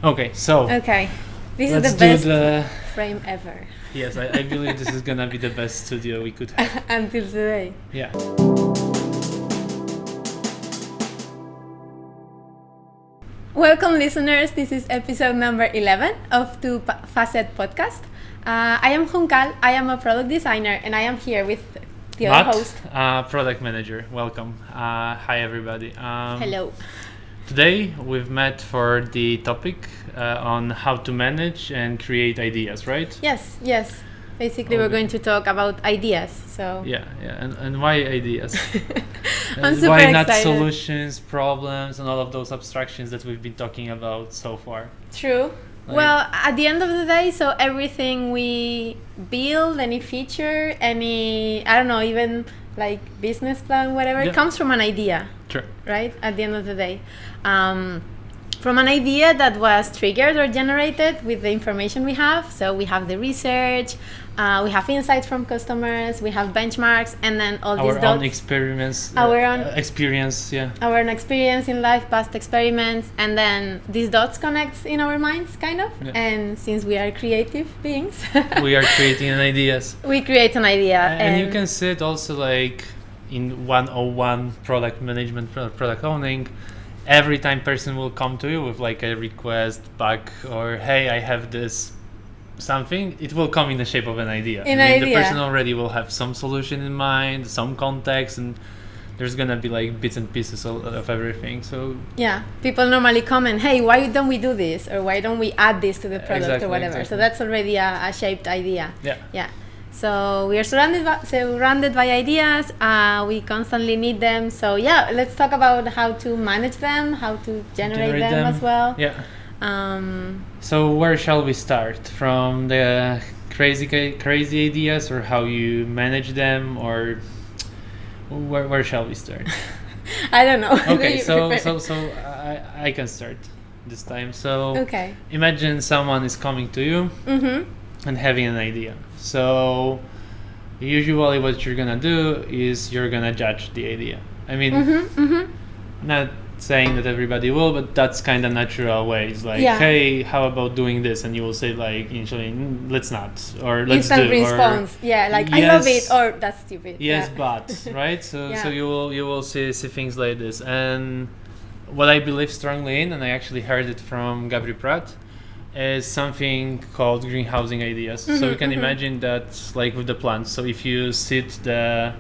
Okay, so Okay, this is let's the best do the. frame ever Yes, I believe this is gonna be the best studio we could have. until today. Yeah. Welcome, listeners. This is episode number 11 of Two Facet Podcast. I am Juncal. I am a product designer, and I am here with the other Matt, host. product manager. Welcome. Hi, everybody. Hello. Today we've met for the topic on how to manage and create ideas, right? Yes. Basically, we're Okay. going to talk about ideas. So Yeah, and why ideas? I'm super why not excited. solutions, problems, and all of those abstractions that we've been talking about so far? True. Like- Well, at the end of the day, so everything we build, any feature, I don't know, even like business plan, whatever, Yeah. it comes from an idea, Sure. right? At the end of the day. From an idea that was triggered or generated with the information we have. So we have the research, we have insights from customers, we have benchmarks, and then all these Our own dots. experience. Our own- experience, yeah. Our own experience in life, past experiments, and then these dots connect in our minds, kind of. Yeah. And since we are creative beings, We are creating an ideas. we create an idea. And you can see it also like in 101 product management, product owning. Every time person will come to you with like a request bug or hey, I have this something, it will come in the shape of an idea. An The idea. person already will have some solution in mind, some context, and there's gonna be like bits and pieces of everything. So Yeah, people normally comment, hey, why don't we do this? Or why don't we add this to the product Exactly, or whatever? exactly. So that's already a shaped idea. yeah. Yeah. So we are surrounded by ideas. We constantly need them. So yeah, let's talk about how to manage them, how to generate them as well. Yeah. Um, So where shall we start? From the crazy ideas, or how you manage them, or where shall we start? I don't know. Okay, You so prefer. I can start this time. So Okay. imagine someone is coming to you Mm-hmm. and having an idea. So usually what you're gonna do is you're gonna judge the idea. I mean, not saying that everybody will, but that's kind of natural way. It's like, Yeah. hey, how about doing this? And you will say like, initially, let's not, or let's Instant do, response. Yeah, like I love it, Yes. or that's stupid. yes, Yeah. but right. So Yeah. you will see things like this. And what I believe strongly in, and I actually heard it from Gabri Prat, is something called greenhousing ideas. So you can imagine that like with the plants. So if you seed the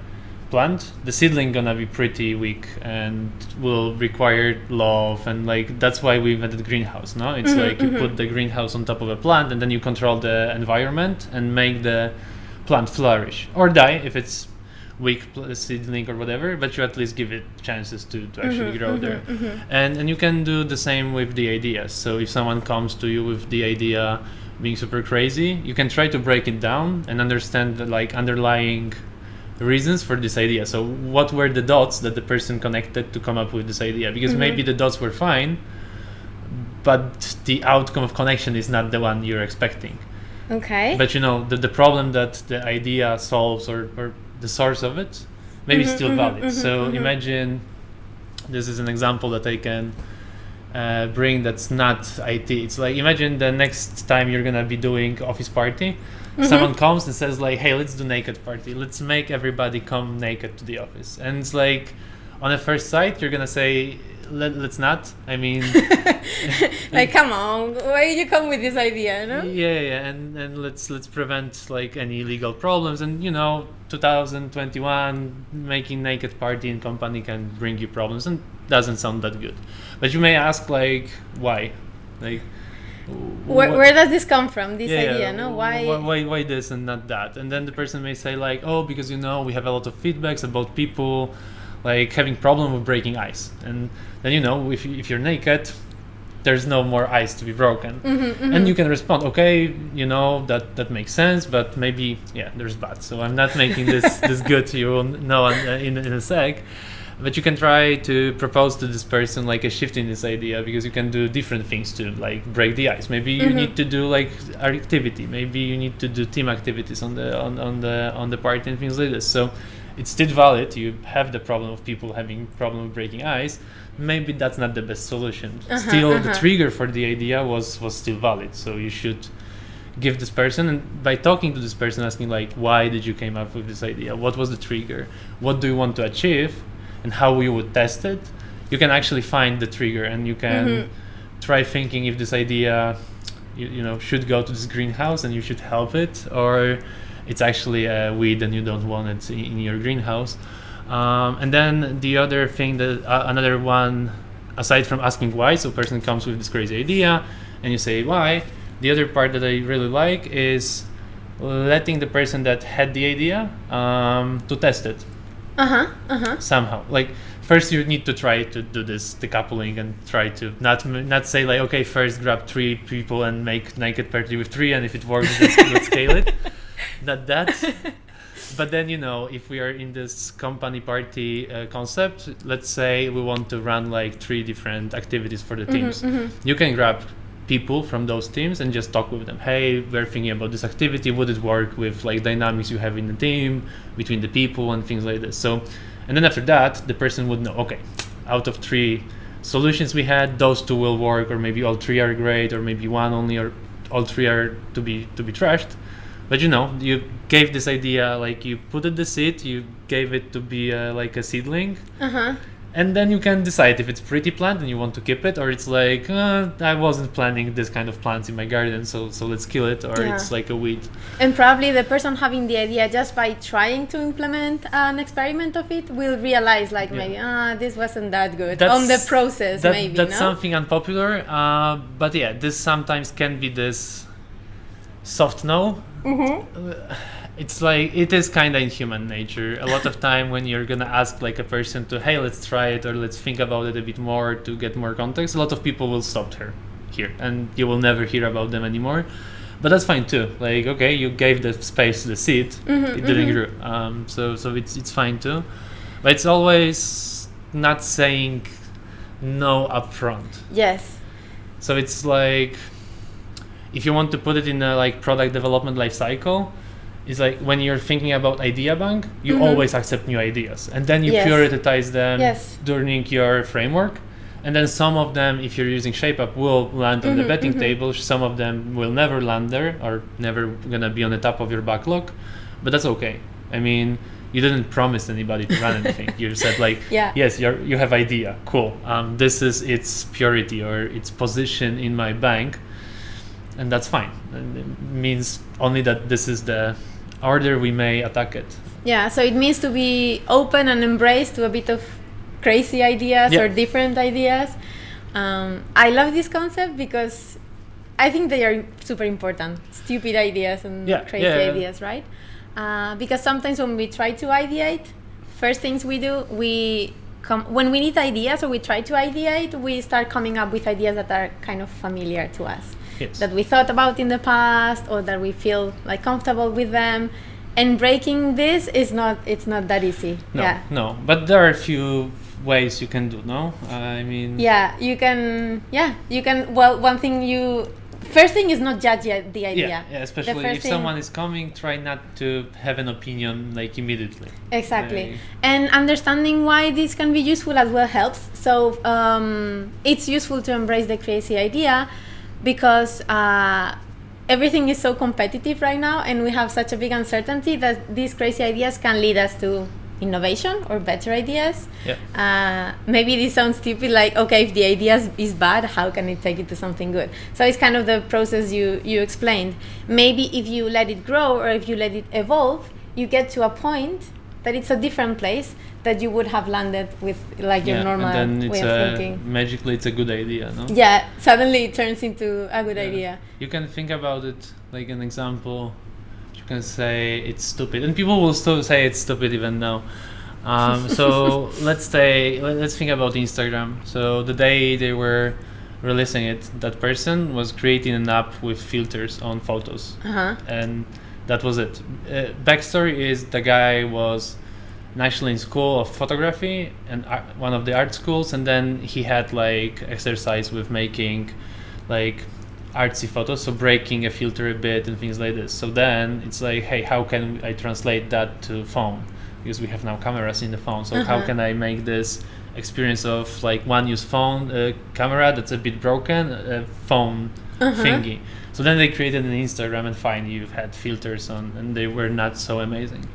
plant, the seedling gonna be pretty weak and will require love, and like that's why we invented greenhouse. No, it's like you put the greenhouse on top of a plant, and then you control the environment and make the plant flourish or die if it's weak seedling or whatever, but you at least give it chances to actually grow there. And you can do the same with the ideas. So if someone comes to you with the idea being super crazy, you can try to break it down and understand the like underlying reasons for this idea. So what were the dots that the person connected to come up with this idea? Because maybe the dots were fine, but the outcome of connection is not the one you're expecting. Okay. But you know, the problem that the idea solves, or the source of it, maybe it's still valid. So imagine, this is an example that I can bring that's not IT. It's like, imagine the next time you're gonna be doing office party, someone comes and says like, hey, let's do naked party. Let's make everybody come naked to the office. And it's like, on the first sight, you're gonna say, let's not. I mean, Like, come on, why did you come with this idea? No? yeah, and let's prevent like any illegal problems. And you know, 2021, making naked party in company can bring you problems and doesn't sound that good. But you may ask like, why? Like, Where does this come from? This yeah, idea, no? why this and not that? And then the person may say like, oh, because you know, we have a lot of feedbacks about people like having problem with breaking ice. And then you know, if you're naked, there's no more ice to be broken. And you can respond, okay, you know, that makes sense, but maybe there's but. So I'm not making this good, you will know in a sec. But you can try to propose to this person like a shift in this idea, because you can do different things to like break the ice. Maybe you need to do like activity. Maybe you need to do team activities on the party and things like this. So it's still valid. You have the problem of people having problem with breaking ice. Maybe that's not the best solution. Still, the trigger for the idea was still valid. So you should give this person, and by talking to this person, asking like, why did you came up with this idea? What was the trigger? What do you want to achieve? And how you would test it? You can actually find the trigger, and you can try thinking if this idea, you know, should go to this greenhouse and you should help it, or it's actually a weed and you don't want it in your greenhouse. And then the other thing that another one, aside from asking why, so a person comes with this crazy idea and you say why, the other part that I really like is letting the person that had the idea to test it somehow. Like, first you need to try to do this decoupling and try to not say like, okay, first grab 3 people and make naked party with 3, and if it works, let's scale it. Not that. But then, you know, if we are in this company party concept, let's say we want to run like 3 different activities for the teams. You can grab people from those teams and just talk with them. Hey, we're thinking about this activity. Would it work with like dynamics you have in the team between the people and things like this? So, and then after that, the person would know, okay, out of 3 solutions we had, those 2 will work, or maybe all 3 are great, or maybe 1 only, or all 3 are to be trashed. But you know, you gave this idea, like you put it the seed, you gave it to be like a seedling, and then you can decide if it's pretty plant and you want to keep it, or it's like I wasn't planning this kind of plants in my garden, so let's kill it, or it's like a weed. And probably the person having the idea, just by trying to implement an experiment of it, will realize like maybe this wasn't that good on the process. That's something unpopular, but yeah, this sometimes can be this soft no. It's like, it is kind of in human nature. A lot of time when you're gonna ask like a person to, hey, let's try it, or let's think about it a bit more to get more context, a lot of people will stop here and you will never hear about them anymore. But that's fine too. Like, okay, you gave the space to the seed, it didn't grow. So it's fine too. But it's always not saying no upfront. Yes. So it's like, if you want to put it in a like product development life cycle, it's like when you're thinking about idea bank, you always accept new ideas, and then you prioritize them during your framework. And then some of them, if you're using ShapeUp, will land on the betting table. Some of them will never land there, or never gonna be on the top of your backlog. But that's okay. I mean, you didn't promise anybody to run anything. You said like, yes, you have idea, cool. This is its purity or its position in my bank. And that's fine. And it means only that this is the order we may attack it. Yeah, so it means to be open and embrace to a bit of crazy ideas or different ideas. I love this concept because I think they are super important. Stupid ideas and crazy ideas, right? Because sometimes when we try to ideate, first things we do, when we need ideas or we try to ideate, we start coming up with ideas that are kind of familiar to us. That we thought about in the past, or that we feel like comfortable with them, and breaking this it's not that easy. No, but there are a few ways you can do. I mean, you can well, first thing is not judge the idea. Especially if someone is coming, try not to have an opinion like immediately. Exactly. And understanding why this can be useful as well helps. So it's useful to embrace the crazy idea, because everything is so competitive right now, and we have such a big uncertainty that these crazy ideas can lead us to innovation or better ideas. Maybe this sounds stupid, like, okay, if the idea is bad, how can it take it to something good? So it's kind of the process you explained. Maybe if you let it grow, or if you let it evolve, you get to a point that it's a different place that you would have landed with like your normal way of thinking. Magically it's a good idea, no? Yeah, suddenly it turns into a good idea. You can think about it like an example. You can say it's stupid, and people will still say it's stupid even now. So let's think about Instagram. So the day they were releasing it, that person was creating an app with filters on photos, and that was it. Backstory is the guy was actually in school of photography and one of the art schools, and then he had like exercise with making like artsy photos, so breaking a filter a bit and things like this. So then it's like, hey, how can I translate that to phone? because we have now cameras in the phone. So how can I make this experience of like one use phone camera that's a bit broken, phone thingy? So then they created an Instagram, and fine, you've had filters on, and they were not so amazing.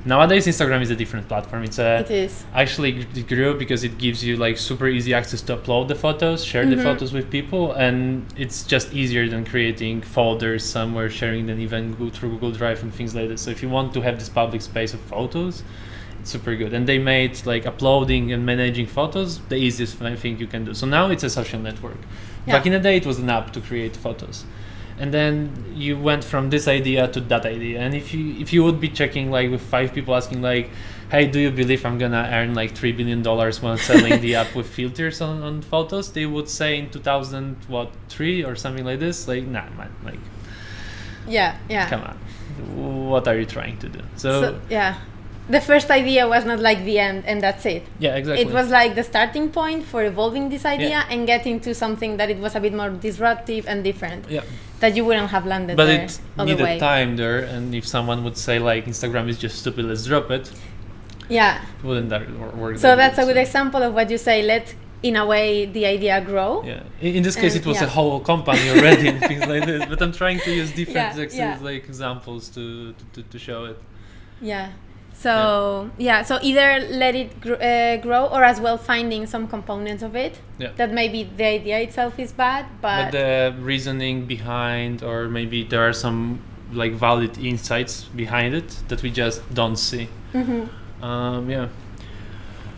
Nowadays, Instagram is a different platform. It is. Actually, it grew because it gives you like super easy access to upload the photos, share the photos with people, and it's just easier than creating folders somewhere, sharing them, even go through Google Drive and things like this. So if you want to have this public space of photos, it's super good. And they made like uploading and managing photos the easiest thing you can do. So now it's a social network. Back in the day, it was an app to create photos. And then you went from this idea to that idea. And if you would be checking like with 5 people asking like, hey, do you believe I'm gonna earn like $3 billion while selling the app with filters on photos? They would say in 2003 or something like this, like, nah, man, like, come on, what are you trying to do? So the first idea was not like the end and that's it. Yeah, exactly. It was like the starting point for evolving this idea and getting to something that it was a bit more disruptive and different. Yeah. That you wouldn't have landed but there it otherwise. Needed time there, and if someone would say like Instagram is just stupid, let's drop it. Yeah. Wouldn't that work? So that's a good example of what you say. Let, in a way, the idea grow. Yeah. In this case, it was a whole company already and things like this. But I'm trying to use different like examples to show it. Yeah. So so either let it grow, or as well finding some components of it that maybe the idea itself is bad, but the reasoning behind, or maybe there are some like valid insights behind it that we just don't see.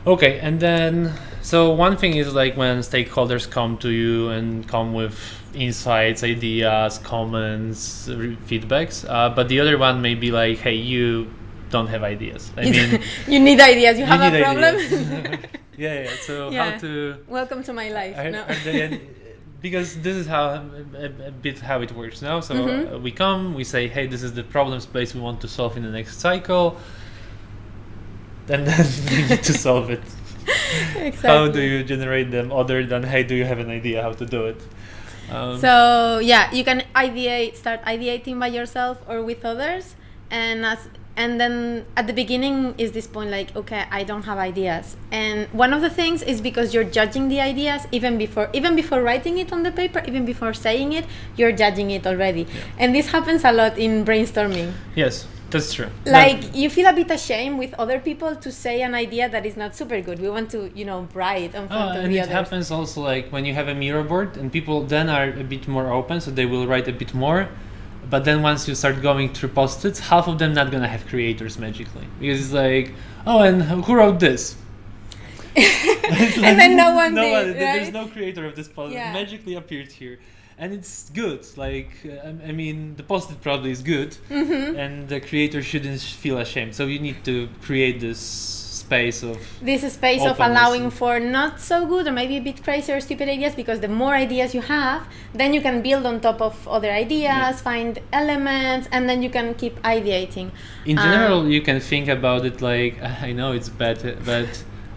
Okay, and then so one thing is like when stakeholders come to you and come with insights, ideas, comments, feedbacks, but the other one may be like, hey, you don't have ideas. I mean, you need ideas. You have a problem. So how to? Welcome to my life. Because this is how a bit how it works now. So we come, we say, hey, this is the problem space we want to solve in the next cycle, and then we need to solve it. Exactly. How do you generate them other than, hey, do you have an idea how to do it? So you can start ideating by yourself or with others, and then at the beginning is this point like, okay, I don't have ideas. And one of the things is because you're judging the ideas even before writing it on the paper, even before saying it, you're judging it already. Yeah. And this happens a lot in brainstorming. Yes, that's true. Like you feel a bit ashamed with other people to say an idea that is not super good. We want to, write in front of the others. And it happens also like when you have a mirror board and people then are a bit more open, so they will write a bit more. But then once you start going through post-its, half of them not gonna have creators magically, because it's like, oh, and who wrote this? Like, and then no one did, right? There's no creator of this post-it. It magically appeared here, and it's good. Like, I mean, the post-it probably is good, and the creator shouldn't feel ashamed. So you need to create this space of allowing for not so good or maybe a bit crazy or stupid ideas, because the more ideas you have, then you can build on top of other ideas, find elements, and then you can keep ideating. In general, you can think about it like, I know it's bad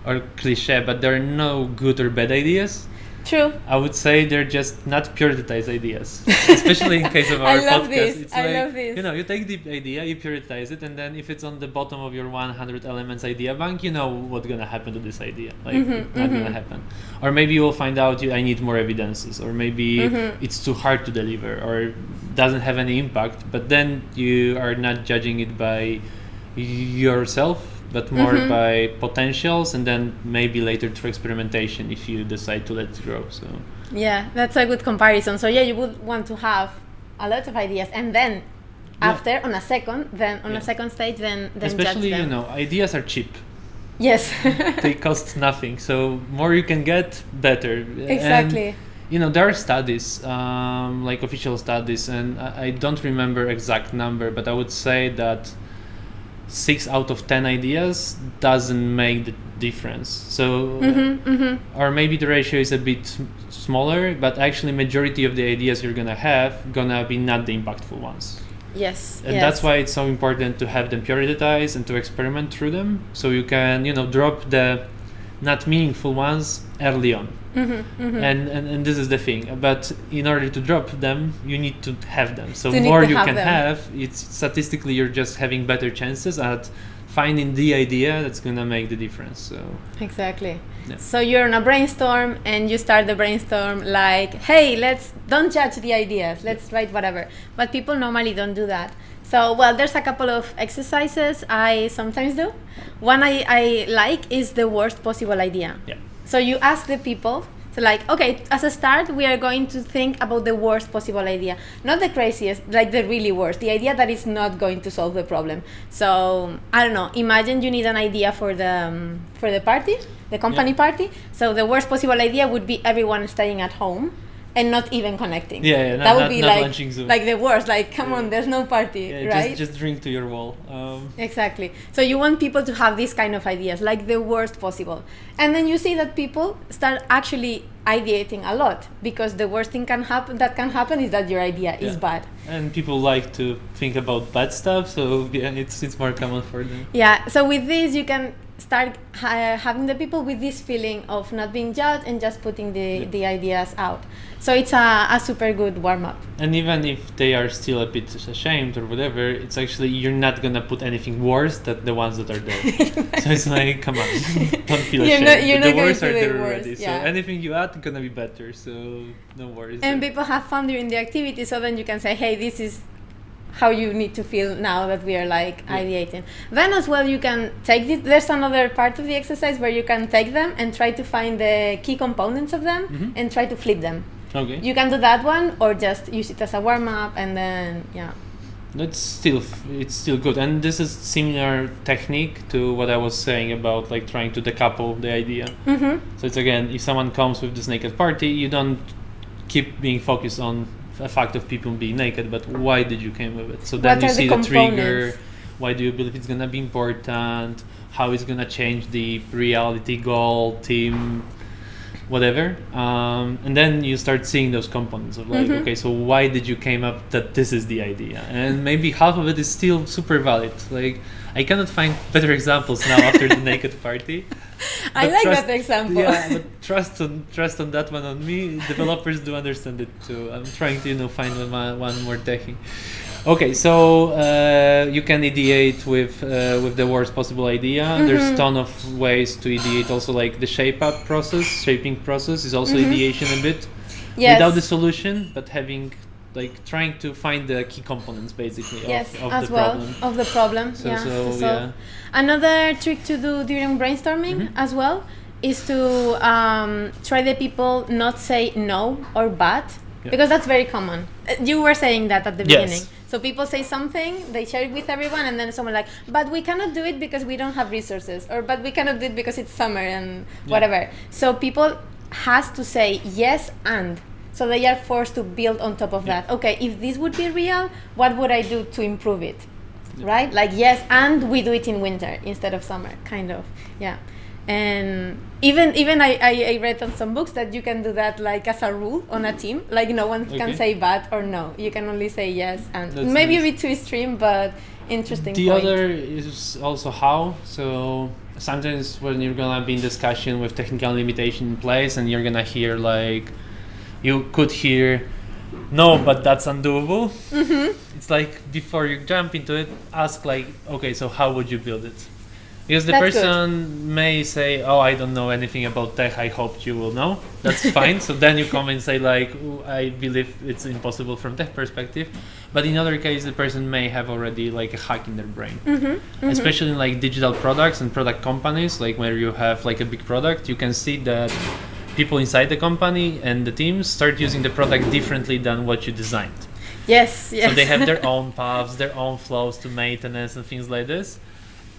or cliche, but there are no good or bad ideas. True. I would say they're just not prioritized ideas, especially in case of our podcast. I love this. You take the idea, you prioritize it, and then if it's on the bottom of your 100 elements idea bank, you know what's gonna happen to this idea. Like, not gonna happen. Or maybe you will find out I need more evidences, or maybe it's too hard to deliver, or doesn't have any impact. But then you are not judging it by yourself, but more by potentials, and then maybe later through experimentation if you decide to let it grow. So that's a good comparison. So you would want to have a lot of ideas, and then after on a second stage, then especially judge them. Ideas are cheap. Yes. They cost nothing, so more you can get, better. Exactly. And, there are studies, like official studies, and I don't remember exact number, but I would say that 6 out of 10 ideas doesn't make the difference. So or maybe the ratio is a bit smaller, but actually majority of the ideas you're gonna be not the impactful ones. Yes. And that's why it's so important to have them prioritized and to experiment through them, so you can drop the not meaningful ones early on. And this is the thing, but in order to drop them you need to have them, so more you can have, it's statistically you're just having better chances at finding the idea that's gonna make the difference. So exactly. Yeah. So you're on a brainstorm and you start the brainstorm like, hey, don't judge the ideas, let's write whatever. But people normally don't do that. So, well, there's a couple of exercises I sometimes do. One I like is the worst possible idea. Yeah. So you ask the people, so like, okay, as a start, we are going to think about the worst possible idea. Not the craziest, like the really worst, the idea that is not going to solve the problem. So, I don't know, imagine you need an idea for the party, the company party. So the worst possible idea would be everyone staying at home and not even connecting. That would be like the worst. Like, come on, there's no party, right? Just drink to your wall. Exactly. So you want people to have these kind of ideas, like the worst possible, and then you see that people start actually ideating a lot, because the worst thing that can happen is that your idea is bad. And people like to think about bad stuff, so it's more common for them. Yeah. So with this, you can start having the people with this feeling of not being judged and just putting the ideas out. So it's a super good warm-up. And even if they are still a bit ashamed or whatever, it's actually, you're not gonna put anything worse than the ones that are there. So it's like, come on, don't feel ashamed. You're not the worst are the there worst, already. So anything you add is gonna be better, so no worries. And people have fun during the activity, so then you can say, hey, this is how you need to feel now that we are like ideating. Then as well, you can take this. There's another part of the exercise where you can take them and try to find the key components of them and try to flip them. Okay. You can do that one, or just use it as a warm-up, and then it's still good. And this is similar technique to what I was saying about like trying to decouple the idea. So it's, again, if someone comes with this naked party, you don't keep being focused on a fact of people being naked, but why did you came with it? So then you see the trigger. Why do you believe it's gonna be important? How it's gonna change the reality, goal, team, whatever. And then you start seeing those components of like, okay, so why did you came up that this is the idea? And maybe half of it is still super valid. Like, I cannot find better examples now after the naked party. I like that example. Yeah, but trust on that one on me. Developers do understand it too. I'm trying to find one more techie. Okay, so you can ideate with the worst possible idea. There's a ton of ways to ideate. Also, like the shaping process is also ideation a bit. Yes. Without the solution, but trying to find the key components basically of the problem. So another trick to do during brainstorming as well is to try the people not say no or but, because that's very common. You were saying that at the beginning. So people say something, they share it with everyone, and then someone like, but we cannot do it because we don't have resources, or but we cannot do it because it's summer and whatever. So people has to say yes and. So they are forced to build on top of that. Okay, if this would be real, what would I do to improve it? Right? Like, yes, and we do it in winter instead of summer, kind of. Yeah. And even I read on some books that you can do that like as a rule on a team. Like, no one can say but or no. You can only say yes and. That's maybe nice. A bit too extreme, but interesting The point. other is also how. So sometimes when you're gonna be in discussion with technical limitation in place, and you're gonna hear like, you could hear, no, but that's undoable. It's like, before you jump into it, ask like, okay, so how would you build it? Because the person may say, oh, I don't know anything about tech, I hope you will know. That's fine. So then you come and say like, I believe it's impossible from tech perspective. But in other case, the person may have already like a hack in their brain. Especially in like digital products and product companies, like where you have like a big product, you can see that people inside the company and the teams start using the product differently than what you designed. Yes. So they have their own paths, their own flows to maintenance and things like this.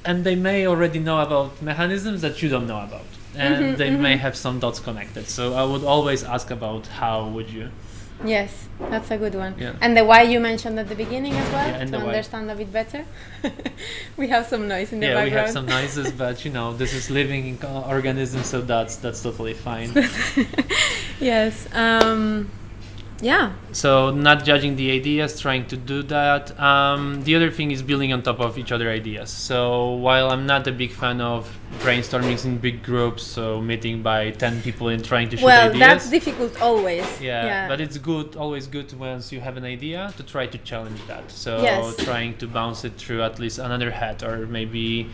And they may already know about mechanisms that you don't know about. And they may have some dots connected. So I would always ask about how would you. Yes, that's a good one. Yeah. And the why you mentioned at the beginning as well, to understand a bit better. We have some noise in the background. Yeah, we have some noises, but this is living organisms, so that's totally fine. Yes. Yeah. So not judging the ideas, trying to do that. The other thing is building on top of each other ideas. So while I'm not a big fan of brainstorming in big groups, so meeting by 10 people and trying to shoot ideas. Well, that's difficult always. Yeah, but it's always good once you have an idea to try to challenge that. So trying to bounce it through at least another hat, or maybe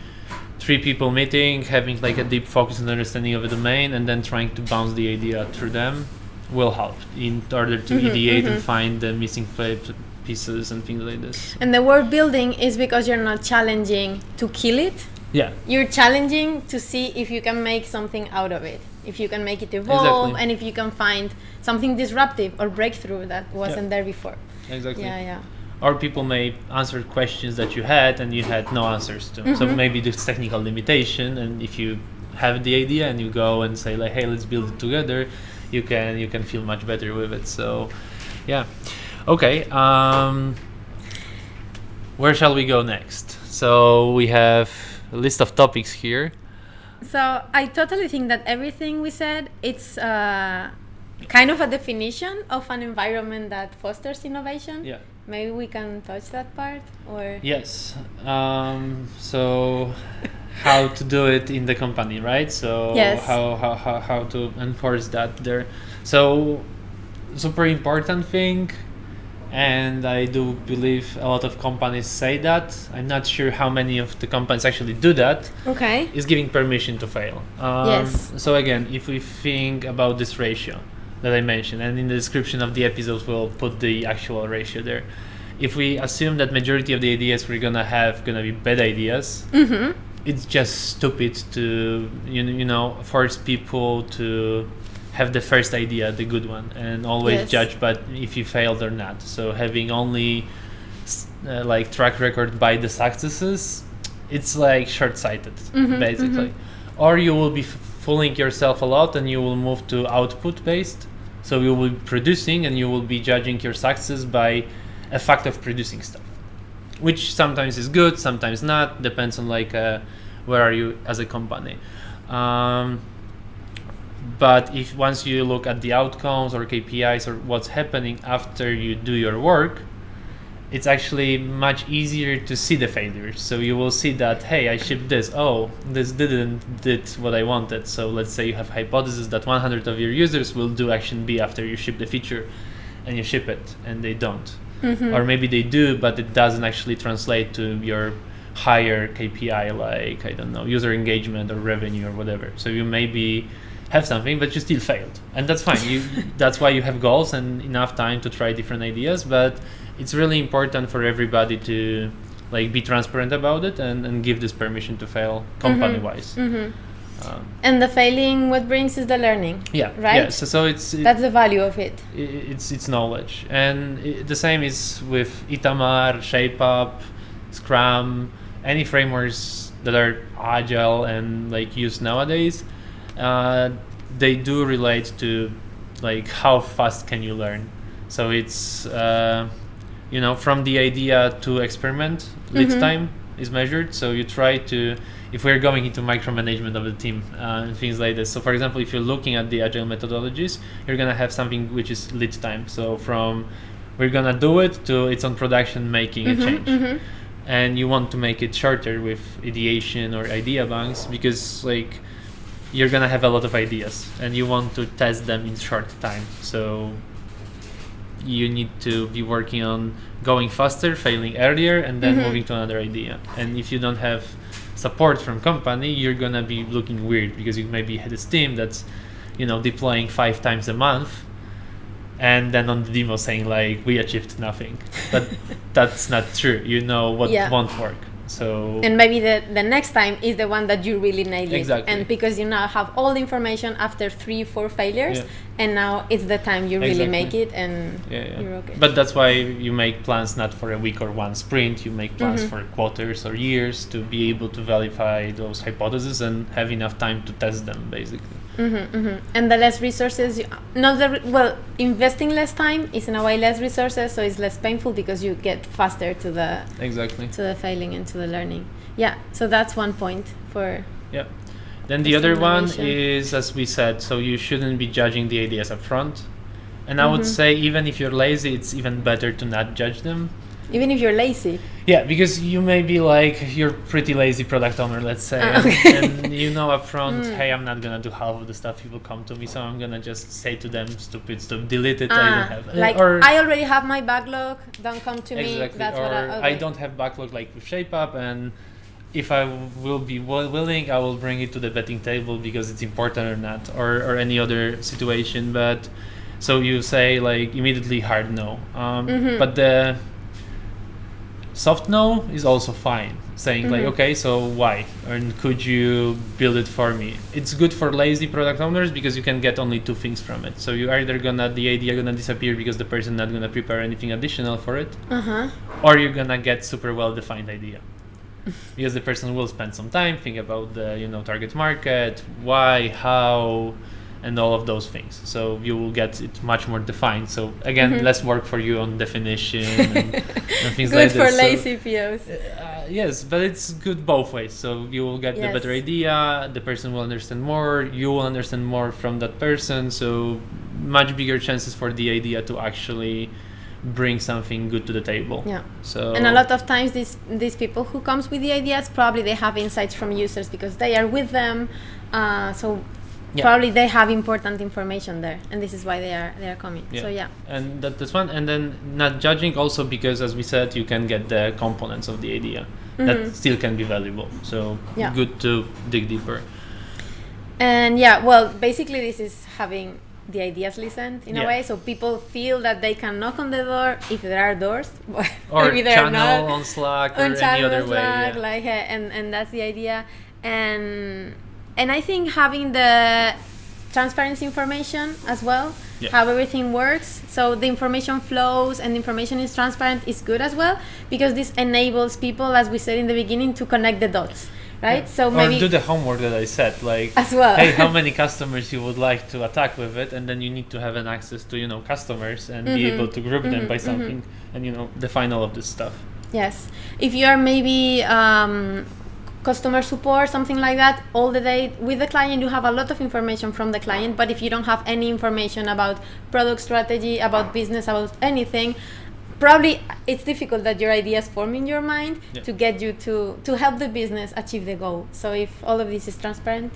3 people meeting, having like a deep focus and understanding of the domain, and then trying to bounce the idea through them will help in order to ideate and find the missing pieces and things like this. And the word building is because you're not challenging to kill it. Yeah. You're challenging to see if you can make something out of it, if you can make it evolve, and if you can find something disruptive or breakthrough that wasn't there before. Exactly. Yeah. Or people may answer questions that you had and you had no answers to. So maybe there's technical limitation, and if you have the idea and you go and say like, hey, let's build it together, you can feel much better with it. So yeah. Okay, where shall we go next? So we have a list of topics here. So I totally think that everything we said, it's kind of a definition of an environment that fosters innovation. Yeah. Maybe we can touch that part, or yes. So how to do it in the company, right? So how to enforce that there. So super important thing, and I do believe a lot of companies say that. I'm not sure how many of the companies actually do that. Okay. Is giving permission to fail. So again, if we think about this ratio that I mentioned, and in the description of the episodes we'll put the actual ratio there. If we assume that majority of the ideas we're gonna be bad ideas, it's just stupid to force people to have the first idea, the good one, and always judge but if you failed or not. So having only like track record by the successes, it's like short-sighted basically. Or you will be fooling yourself a lot and you will move to output based. So you will be producing and you will be judging your success by a fact of producing stuff, which sometimes is good, sometimes not, depends on like where are you as a company. But if once you look at the outcomes or KPIs or what's happening after you do your work, it's actually much easier to see the failures. So you will see that, hey, I shipped this. Oh, this did what I wanted. So let's say you have hypothesis that 100 of your users will do action B after you ship the feature, and you ship it, and they don't. Or maybe they do, but it doesn't actually translate to your higher KPI, like, I don't know, user engagement or revenue or whatever. So you maybe have something, but you still failed. And that's fine. That's why you have goals and enough time to try different ideas. But it's really important for everybody to like be transparent about it and give this permission to fail company-wise. And the failing, what brings is the learning. Yeah, right. Yeah. So that's the value of it. It's knowledge, and the same is with Itamar, ShapeUp, Scrum, any frameworks that are agile and like used nowadays. They do relate to like how fast can you learn. So it's from the idea to experiment, lead time is measured. So you try to, if we're going into micromanagement of the team and things like this. So for example, if you're looking at the agile methodologies, you're gonna have something which is lead time. So from we're gonna do it to it's on production making a change. And you want to make it shorter with ideation or idea banks, because like you're gonna have a lot of ideas and you want to test them in short time. So you need to be working on going faster, failing earlier, and then moving to another idea. And if you don't have support from company, you're gonna be looking weird, because you maybe had a team that's deploying 5 times a month, and then on the demo saying like we achieved nothing. But that's not true. What won't work. So and maybe the next time is the one that you really nail it. Exactly. And because you now have all the information after 3-4 failures, and now it's the time you really make it, and you're okay. But that's why you make plans not for a week or one sprint. You make plans for quarters or years to be able to verify those hypotheses and have enough time to test them, basically. And the less resources, investing less time is in a way less resources, so it's less painful because you get faster to the failing and to the learning. Yeah, so that's one point for. Yeah. Then the other one is, as we said, so you shouldn't be judging the ideas up front. And I would say even if you're lazy, it's even better to not judge them. Even if you're lazy? Yeah, because you may be like, you're pretty lazy product owner, let's say, and you know upfront, hey, I'm not gonna do half of the stuff people come to me, so I'm gonna just say to them, stupid, delete it, I don't have. Like, or, I already have my backlog, don't come to me. That's or what I don't have backlog like with ShapeUp, and if I will be willing, I will bring it to the betting table because it's important or not, or any other situation. But so you say like immediately hard no, but the soft no is also fine, saying like, okay, so why, and could you build it for me? It's good for lazy product owners because you can get only two things from it. So you either the idea gonna disappear because the person not gonna prepare anything additional for it, or you're gonna get super well defined idea because the person will spend some time, think about the target market, why, how, and all of those things. So you will get it much more defined. So again, less work for you on definition and things good like this. Good for lazy POs. Yes, but it's good both ways. So you will get the better idea, the person will understand more, you will understand more from that person. So much bigger chances for the idea to actually bring something good to the table. Yeah. So and a lot of times these people who comes with the ideas, probably they have insights from users because they are with them. Probably they have important information there, and this is why they are coming. So and that's one. And then not judging also because, as we said, you can get the components of the idea that still can be valuable. So good to dig deeper. And basically this is having the ideas listened in a way, so people feel that they can knock on the door if there are doors, or maybe channel not on Slack or any other way. And that's the idea. And I think having the transparency information as well, how everything works, so the information flows and the information is transparent, is good as well, because this enables people, as we said in the beginning, to connect the dots. Right, so maybe or do the homework that I said, like as well. Hey, how many customers you would like to attack with it, and then you need to have an access to customers and be able to group them by something, and define all of this stuff. Yes, if you are maybe customer support, something like that, all the day with the client, you have a lot of information from the client. But if you don't have any information about product strategy, about business, about anything, probably it's difficult that your ideas form in your mind to get you to help the business achieve the goal. So if all of this is transparent,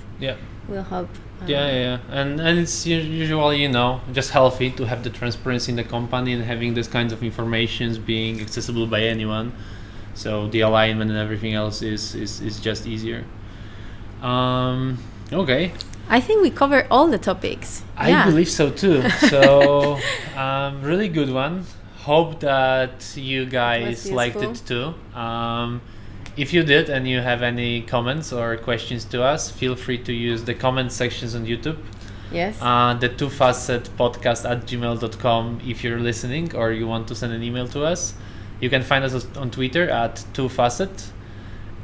will help. And it's usually just healthy to have the transparency in the company and having this kinds of informations being accessible by anyone. So the alignment and everything else is just easier. Okay. I think we covered all the topics. I believe so too. So really good one. Hope that you guys liked it too. If you did and you have any comments or questions to us, feel free to use the comment sections on YouTube. Yes. The twofacetpodcast@gmail.com if you're listening or you want to send an email to us. You can find us on Twitter @twofacet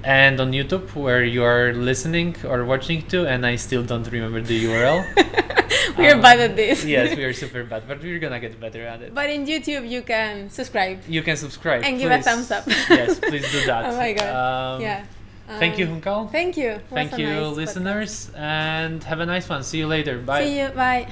and on YouTube where you are listening or watching to, and I still don't remember the URL. We are bad at this. Yes, we are super bad, but we're gonna get better at it. But in YouTube, you can subscribe. And give a thumbs up. Yes, please do that. Oh my god. Thank you, Juncal. Thank you. Thank you, listeners, and have a nice one. See you later. Bye. See you. Bye.